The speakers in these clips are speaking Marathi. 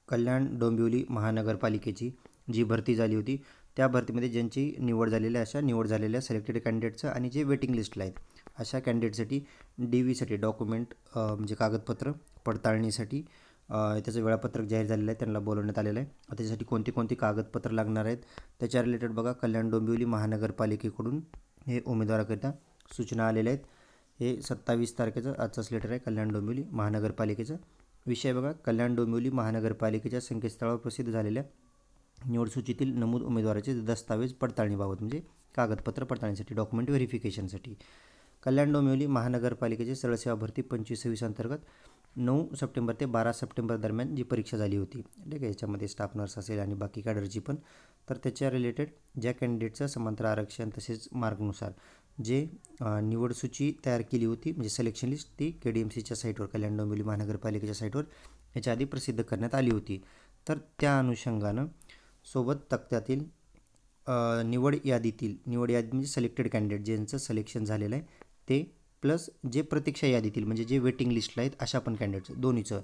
कल्याण डोंबिवली महानगरपालिकेची जी भरती झाली होती त्या भरतीमध्ये ज्यांची निवड झालेल्या अशा निवड झालेल्या सिलेक्टेड कॅन्डिडेटचं आणि जे वेटिंग लिस्टला आहेत अशा कॅन्डिडेटसाठी डी व्हीसाठी डॉक्युमेंट म्हणजे कागदपत्र पडताळणीसाठी त्याचं वेळापत्रक जाहीर झालेलं आहे, त्यांना बोलवण्यात आलेलं आहे. त्याच्यासाठी कोणती कोणती कागदपत्र लागणार आहेत त्याच्या रिलेटेड बघा कल्याण डोंबिवली महानगरपालिकेकडून हे उमेदवाराकरिता सूचना आलेल्या आहेत. हे 27 तारखेचं आजचंच लेटर आहे कल्याण डोंबिवली महानगरपालिकेचं. विषय बघा कल्याण डोंबिवली महानगरपालिकेच्या संकेतस्थळावर प्रसिद्ध झालेल्या निवडसूचीतील नमूद उमेदवाराचे दस्तावेज पडताळणीबाबत म्हणजे कागदपत्र पडताळणीसाठी डॉक्युमेंट व्हेरिफिकेशनसाठी कल्याण डोंबिवली महानगरपालिकेची सरळ सेवा भरती 25-26 अंतर्गत 9 सप्टेंबर ते 12 सप्टेंबर दरम्यान जी परीक्षा झाली होती, ठीक आहे. याच्यामध्ये स्टाफ नर्स असेल आणि बाकी कॅडरची पण. तर त्याच्या रिलेटेड ज्या कॅन्डिडेटचं समांतर आरक्षण तसेच मार्कनुसार जे निवडसूची तयार केली होती म्हणजे सिलेक्शन लिस्ट ती KDMCच्या साईटवर कल्याण डोंबिवली महानगरपालिकेच्या साईटवर याच्या आधी प्रसिद्ध करण्यात आली होती. तर त्या अनुषंगानं सोबत तक्त्यातील निवड यादी म्हणजे सिलेक्टेड कॅन्डिडेट ज्यांचं सिलेक्शन झालेलं आहे ते प्लस जे प्रतीक्षा यादीतील म्हणजे जे वेटिंग लिस्टला आहेत अशा पण कॅन्डिडेट्स दोन्हीचं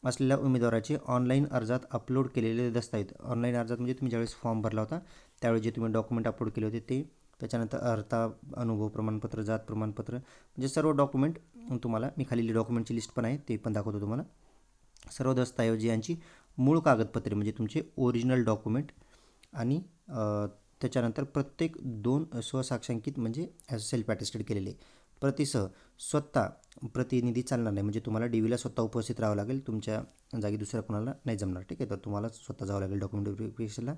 असलेल्या उमेदवाराचे ऑनलाईन अर्जात अपलोड केलेले दस्तावेज. ऑनलाईन अर्जात म्हणजे तुम्ही ज्यावेळेस फॉर्म भरला होता त्यावेळी जे तुम्ही डॉक्युमेंट अपलोड केले होते ते, त्याच्यानंतर अर्हता अनुभव प्रमाणपत्र, जात प्रमाणपत्र म्हणजे सर्व डॉक्युमेंट तुम्हाला मी खाली डॉक्युमेंटची लिस्ट पण आहे ते पण दाखवतो तुम्हाला. सर्व दस्तऐवज यांची मूळ कागदपत्रे म्हणजे तुमचे ओरिजिनल डॉक्युमेंट आणि त्याच्यानंतर प्रत्येक 2 स्वसाक्षांकित म्हणजे सेल्फ अटेस्टेड केलेले प्रतिसह स्वतः प्रतिनिधी चालणार नाही म्हणजे तुम्हाला DVला स्वतः उपस्थित राहावं लागेल, तुमच्या जागी दुसऱ्या कोणाला नाही जमणार, ठीक आहे. तर तुम्हाला स्वतः जावं लागेल डॉक्युमेंट व्हेरिफिकेशनला,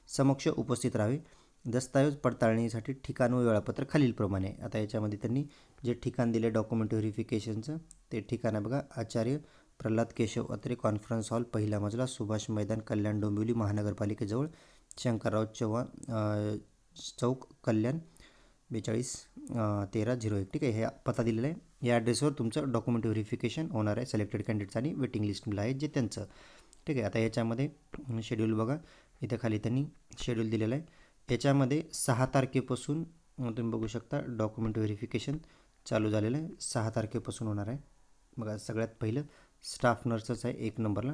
समक्ष उपस्थित राहावे. दस्तऐवज पडताळणीसाठी ठिकाण व वेळापत्र खालीलप्रमाणे. आता याच्यामध्ये त्यांनी जे ठिकाण दिले डॉक्युमेंट व्हेरिफिकेशनचं ते ठिकाण आहे बघा आचार्य प्रल्हाद केशव अत्रे कॉन्फरन्स हॉल पहिला मजला सुभाष मैदान कल्याण डोंबिवली महानगरपालिकेजवळ शंकरराव चव्हाण चौक कल्याण 42-13-01, ठीक आहे. हे पत्ता दिलेला आहे. या ॲड्रेसवर तुमचं डॉक्युमेंट व्हेरिफिकेशन होणार आहे सिलेक्टेड कॅन्डिडेट्स आणि वेटिंग लिस्टला आहेत जे त्यांचं, ठीक आहे. आता याच्यामध्ये शेड्यूल बघा इथं खाली त्यांनी शेड्यूल दिलेलं आहे. याच्यामध्ये 6 तारखेपासून तुम्ही बघू शकता डॉक्युमेंट व्हेरिफिकेशन चालू झालेलं आहे. 6 तारखेपासून होणार आहे. बघा सगळ्यात पहिलं स्टाफ नर्सच आहे 1 नंबरला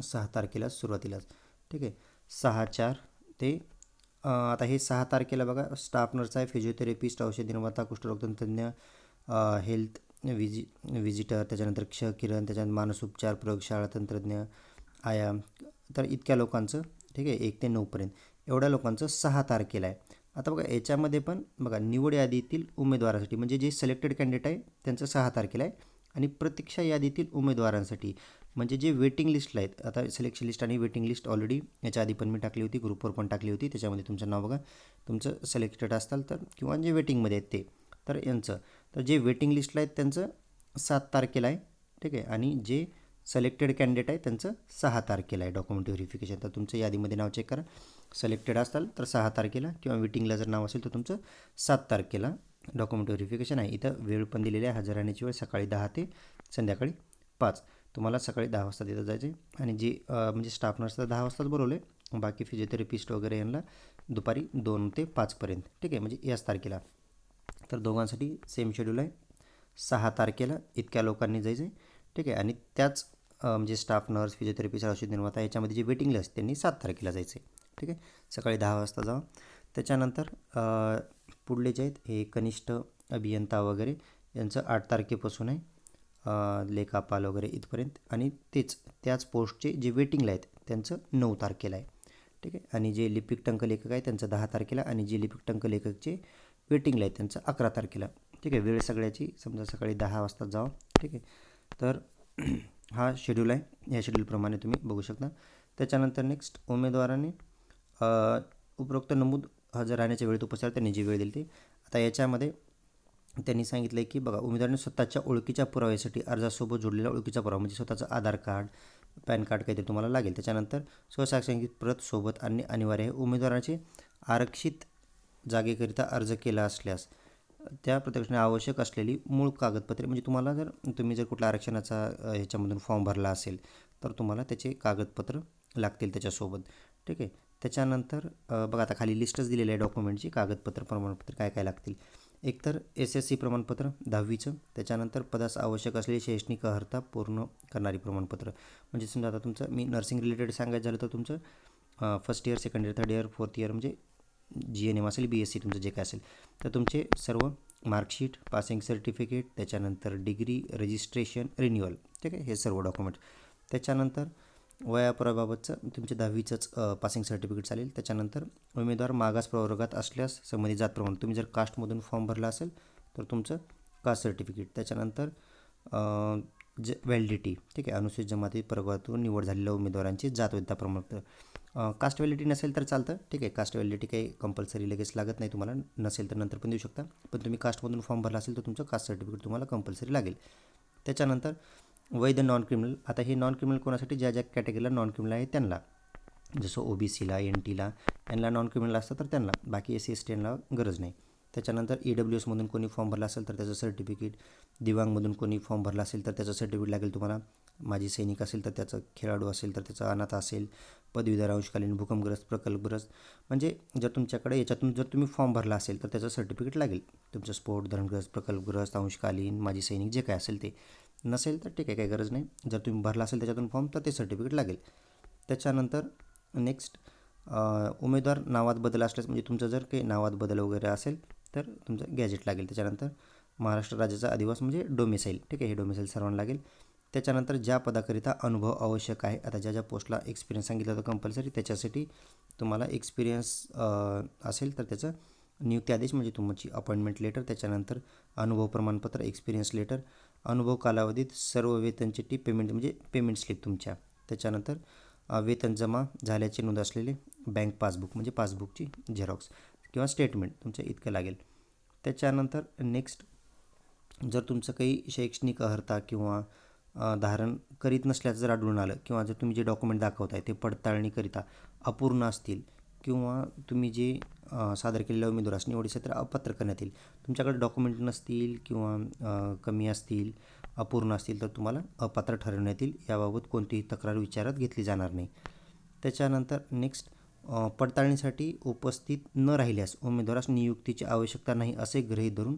6 तारखेला सुरुवातीलाच, ठीक आहे. 6/4 ते आता हे 6 तारखेला बघा स्टाफ नर्स आहे, फिजिओथेरपिस्ट, औषधी निर्माता, कुष्ठरोगतज्ञ, हेल्थ विजिटर, त्याच्यानंतर क्षकिरण, त्याच्यानंतर मानसोपचार प्रयोगशाळा तंत्रज्ञ, आयाम. तर इतक्या लोकांचं, ठीक आहे, 1 ते 9पर्यंत एवढ्या लोकांचं 6 तारखेला आहे. आता बघा याच्यामध्ये पण बघा निवड यादीतील उमेदवारासाठी म्हणजे जे सिलेक्टेड कॅन्डिडेट आहे त्यांचं 6 तारखेला आहे आणि प्रतीक्षा यादीतील उमेदवारांसाठी म्हणजे जे वेटिंग लिस्टला आहेत. आता सिलेक्शन लिस्ट आणि वेटिंग लिस्ट ऑलरेडी याच्या आधी पण मी टाकली होती, ग्रुपवर पण टाकली होती, त्याच्यामध्ये तुमचं नाव बघा तुमचं सिलेक्टेड असताल तर किंवा जे वेटिंगमध्ये आहेत ते, तर यांचं तर जे वेटिंग लिस्टला आहेत त्यांचं 7 तारखेला आहे, ठीक आहे. आणि जे सिलेक्टेड कॅन्डिडेट आहे त्यांचं 6 तारखेला आहे डॉक्युमेंट व्हेरिफिकेशन. तर तुमचं यादीमध्ये नाव चेक करा, सिलेक्टेड असाल तर 6 तारखेला किंवा वेटिंगला जर नाव असेल तर तुमचं 7 तारखेला डॉक्युमेंट व्हेरिफिकेशन आहे. इथं वेळ पण दिलेली आहे, हजर राहण्याची वेळ सकाळी 10 ते संध्याकाळी 5. तुम्हाला सकाळी 10 वाजता तिथं जायचं आहे आणि जी म्हणजे स्टाफ नर्सला 10 वाजताच बोलवलं आहे, बाकी फिजिओथेरपिस्ट वगैरे यांना दुपारी 2 ते 5पर्यंत, ठीक आहे, म्हणजे याच तारखेला. तर दोघांसाठी सेम शेड्यूल आहे. 6 तारखेला इतक्या लोकांनी जायचं आहे, ठीक आहे. आणि त्याच म्हणजे स्टाफ नर्स, फिजिओथेरपिस्ट, औषध निर्माता याच्यामध्ये जे वेटिंग लिस्ट त्यांनी 7 तारखेला जायचं आहे, ठीक आहे. सकाळी 10 वाजता जावा. त्याच्यानंतर पुढले जे आहेत हे कनिष्ठ अभियंता वगैरे यांचं 8 तारखेपासून आहे, लेखापाल वगैरे इथपर्यंत. आणि त्याच पोस्टचे जे वेटिंगला आहेत त्यांचं 9 तारखेला आहे, ठीक आहे. आणि जे लिपिक टंकलेखक आहे त्यांचं 10 तारखेला आणि जे लिपिक टंकलेखकचे वेटिंगला आहेत त्यांचं 11 तारखेला, ठीक आहे. वेळ सगळ्याची समजा सकाळी 10 वाजता जावा, ठीक आहे. तर हा शेड्यूल आहे, या शेड्यूलप्रमाणे तुम्ही बघू शकता. त्याच्यानंतर नेक्स्ट उमेदवाराने उपरोक्त नमूद हजर राहण्याच्या वेळेत उपस्थित त्यांनी जी वेळ दिली ती. आता याच्यामध्ये त्यांनी सांगितलं आहे की बघा उमेदवाराने स्वतःच्या ओळखीच्या पुराव्यासाठी अर्जासोबत जोडलेला ओळखीचा पुरावा म्हणजे स्वतःचं आधार कार्ड, पॅन कार्ड काहीतरी तुम्हाला लागेल. त्याच्यानंतर स्वसाक्षांकित प्रत सोबत आणणे अनिवार्य आहे. उमेदवाराचे आरक्षित जागेकरिता अर्ज केला असल्यास त्या प्रत्यक्षाने आवश्यक असलेली मूळ कागदपत्रे म्हणजे तुम्हाला तुम्ही जर कुठल्या आरक्षणाचा ह्याच्यामधून फॉर्म भरला असेल तर तुम्हाला त्याचे कागदपत्र लागतील त्याच्यासोबत, ठीक आहे. त्याच्यानंतर बघा आता खाली लिस्टच दिलेली आहे डॉक्युमेंटची, कागदपत्र प्रमाणपत्र काय काय लागतील. एकतर SSC प्रमाणपत्र 10वीचं, त्याच्यानंतर पदास आवश्यक असलेली शैक्षणिक अर्हता पूर्ण करणारी प्रमाणपत्र. म्हणजे समजा आता तुमचं मी नर्सिंग रिलेटेड सांगायचं झालं तर तुमचं first year, second year, third year, fourth year म्हणजे GNM असेल, BSc तुमचं जे काय असेल तर तुमचे सर्व मार्कशीट, पासिंग सर्टिफिकेट, त्याच्यानंतर डिग्री, रजिस्ट्रेशन, रिन्युअल, ठीक आहे, हे सर्व डॉक्युमेंट. त्याच्यानंतर वयापराबाबतचं तुमच्या 10वीचंच पासिंग सर्टिफिकेट चालेल. त्याच्यानंतर उमेदवार मागास प्रवर्गात असल्यास संबंधित जात प्रमाण, तुम्ही जर कास्टमधून फॉर्म भरला असेल तर तुमचं कास्ट सर्टिफिकेट. त्याच्यानंतर व्हॅलिडिटी, ठीक आहे, अनुसूचित जमाती प्रवर्गातून निवड झालेल्या उमेदवारांची जात वैधता प्रमाणपत्र. कास्ट व्हॅलिडिटी नसेल तर चालतं, ठीक आहे, कास्ट व्हॅलिडिटी काही कंपल्सरी लगेच लागत नाही तुम्हाला, नसेल तर नंतर पण देऊ शकता. पण तुम्ही कास्टमधून फॉर्म भरला असेल तर तुमचं कास्ट सर्टिफिकेट तुम्हाला कंपल्सरी लागेल. त्याच्यानंतर वैध नॉन क्रिमिनल, आता हे नॉन क्रिमिनल कोणासाठी, ज्या ज्या कॅटेगरीला नॉन क्रिमिनल आहे त्यांना, जसं OBCला, NTला यांना नॉन क्रिमिनल असतं तर त्यांना, बाकी SC ST यांना गरज नाही. त्याच्यानंतर EWSमधून कोणी फॉर्म भरला असेल तर त्याचं सर्टिफिकेट, दिव्यांगमधून कोणी फॉर्म भरला असेल तर त्याचं सर्टिफिकेट लागेल तुम्हाला, माजी सैनिक असेल तर त्याचं, खेळाडू असेल तर त्याचं, अनाथ असेल, पदवीधर, अंशकालीन, भूकंपग्रस्त, प्रकल्पग्रस्त, म्हणजे जर तुमच्याकडे याच्यातून जर तुम्ही फॉर्म भरला असेल तर त्याचं सर्टिफिकेट लागेल. तुमचं स्पोर्ट, धरणग्रस्त, प्रकल्पग्रस्त, अंशकालीन, माजी सैनिक जे काय असेल ते. नसेल तर ठीक आहे, काही गरज नाही. जर तुम्ही भरला असेल त्याच्यातून फॉर्म तर ते सर्टिफिकेट लागेल. त्याच्यानंतर नेक्स्ट उमेदवार नावात बदल असल्यास, म्हणजे तुमचं जर काही नावात बदल वगैरे असेल तर तुमचं गॅजेट लागेल. त्याच्यानंतर महाराष्ट्र राज्याचा अधिवास म्हणजे डोमिसाईल, ठीक आहे, हे डोमिसाईल सर्वांना लागेल. त्याच्यानंतर ज्या पदाकरिता अनुभव आवश्यक आहे, आता ज्या ज्या पोस्टला एक्सपिरियन्स सांगितलं होतं कंपल्सरी, त्याच्यासाठी तुम्हाला एक्सपिरियन्स असेल तर त्याचं नियुक्ती आदेश म्हणजे तुमची अपॉइंटमेंट लेटर, त्याच्यानंतर अनुभव प्रमाणपत्र, एक्सपिरियन्स लेटर, अनुभव कालावधीत सर्व वेतन चिठ्ठी, पेमेंट म्हणजे पेमेंट स्लिप तुमच्या, त्याच्यानंतर वेतन जमा झाल्याचे नोंद असलेले बँक पासबुक म्हणजे पासबुकची झेरॉक्स किंवा स्टेटमेंट तुमचं इतकं लागेल. त्याच्यानंतर नेक्स्ट, जर तुमचं काही शैक्षणिक अर्हता किंवा धारण करीत नसल्याचं जर आढळून आलं, किंवा जर तुम्ही जे डॉक्युमेंट दाखवताय ते पडताळणीकरिता अपूर्ण असतील, किंवा तुम्ही जे सादर केलेल्या उमेदवारास निवडीसाठी अपात्र करण्यात येईल, तुमच्याकडे डॉक्युमेंट नसतील किंवा कमी असतील, अपूर्ण असतील तर तुम्हाला अपात्र ठरवण्यात येईल. याबाबत कोणतीही तक्रार विचारात घेतली जाणार नाही. त्याच्यानंतर नेक्स्ट, पडताळणीसाठी उपस्थित न राहिल्यास उमेदवारास नियुक्तीची आवश्यकता नाही असे गृहीत धरून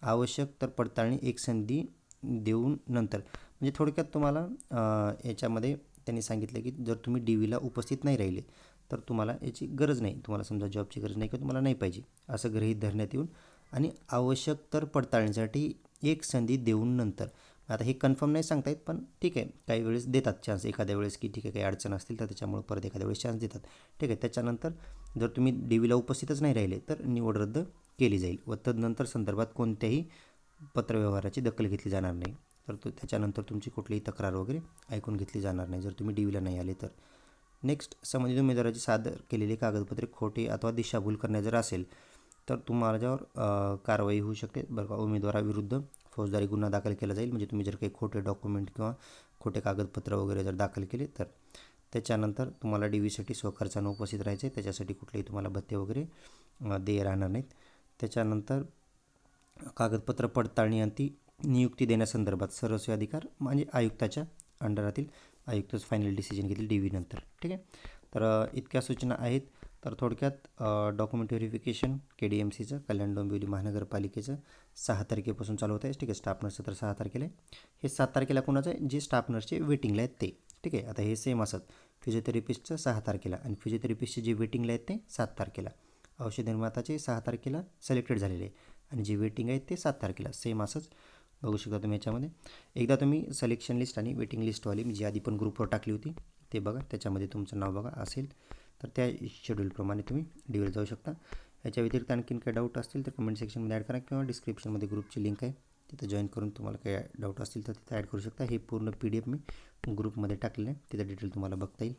आवश्यक तर पडताळणी एक संधी देऊन नंतर, म्हणजे थोडक्यात तुम्हाला याच्यामध्ये त्यांनी सांगितलं की जर तुम्ही DVला उपस्थित नाही राहिले तर तुम्हाला याची गरज नाही, तुम्हाला समजा जॉबची गरज नाही किंवा तुम्हाला नाही पाहिजे असं गृहीत धरण्यात येऊन, आणि आवश्यक तर पडताळणीसाठी एक संधी देऊन नंतर. आता हे कन्फर्म नाही सांगता येत, पण ठीक आहे, काही वेळेस देतात चान्स, एखाद्या वेळेस की ठीक आहे काही अडचण असतील तर त्याच्यामुळे परत एखाद्या वेळेस चान्स देतात, ठीक आहे. त्याच्यानंतर जर तुम्ही DVला उपस्थितच नाही राहिले तर निवड रद्द केली जाईल व तदनंतर संदर्भात कोणत्याही पत्रव्यवहाराची दखल घेतली जाणार नाही. तर त्याच्यानंतर तुमची कुठलीही तक्रार वगैरे ऐकून घेतली जाणार नाही जर तुम्ही DVला नाही आले तर. नेक्स्ट, संबंधित उमेदवाराची सादर केलेली कागदपत्रे खोटे अथवा दिशाभूल करणे जर असेल तर तुम्हाच्यावर कारवाई होऊ शकते बरं का. उमेदवाराविरुद्ध फौजदारी गुन्हा दाखल केला जाईल, म्हणजे तुम्ही जर काही खोटे डॉक्युमेंट किंवा खोटे कागदपत्र वगैरे जर दाखल केले तर. त्याच्यानंतर तुम्हाला DVसाठी स्वखर्चानं उपस्थित राहायचे, त्याच्यासाठी कुठलेही तुम्हाला भत्ते वगैरे देय राहणार नाहीत. त्याच्यानंतर कागदपत्र पडताळणी आणि नियुक्ती देण्यासंदर्भात सर्वस्वी अधिकार म्हणजे आयुक्ताच्या अंडरातील आयुक्तच फायनल डिसिजन घेतील DVनंतर, ठीक आहे. तर इतक्या सूचना आहेत. तर थोडक्यात डॉक्युमेंट व्हेरिफिकेशन KDMCचं कल्याण डोंबिवली महानगरपालिकेचं 6 तारखेपासून चालू होत आहे, ठीक आहे. स्टाफ नर्सचं तर 6 तारखेला आहे. हे 7 तारखेला कोणाचं आहे, जे स्टाफ नर्सचे वेटिंगला आहेत ते, ठीक आहे. आता हे सेम असत, फिजिओथेरपिस्टचं 6 तारखेला आणि फिजिओथेरपिस्टचे जे वेटिंगला आहेत ते 7 तारखेला. औषध निर्माताचे 6 तारखेला सिलेक्टेड झालेले आणि जे वेटिंग आहेत ते 7 तारखेला, सेम असंच बघू शकता तुम्ही याच्यामध्ये. एकदा तुम्ही सिलेक्शन लिस्ट आणि वेटिंग लिस्टवाली मी जी आधी पण ग्रुपवर टाकली होती ते बघा, त्याच्यामध्ये तुमचं नाव बघा असेल तर त्या शेड्यूलप्रमाणे तुम्ही DVला जाऊ शकता. याच्या व्यतिरिक्त आणखीन काही डाऊट असतील तर कमेंट सेक्शनमध्ये ॲड करा किंवा डिस्क्रिप्शनमध्ये ग्रुपची लिंक आहे तिथं जॉईन करून तुम्हाला काही डाऊट असतील तर तिथं ॲड करू शकता. हे पूर्ण PDF मी ग्रुपमध्ये टाकलेलं आहे, तिथं डिटेल तुम्हाला बघता येईल.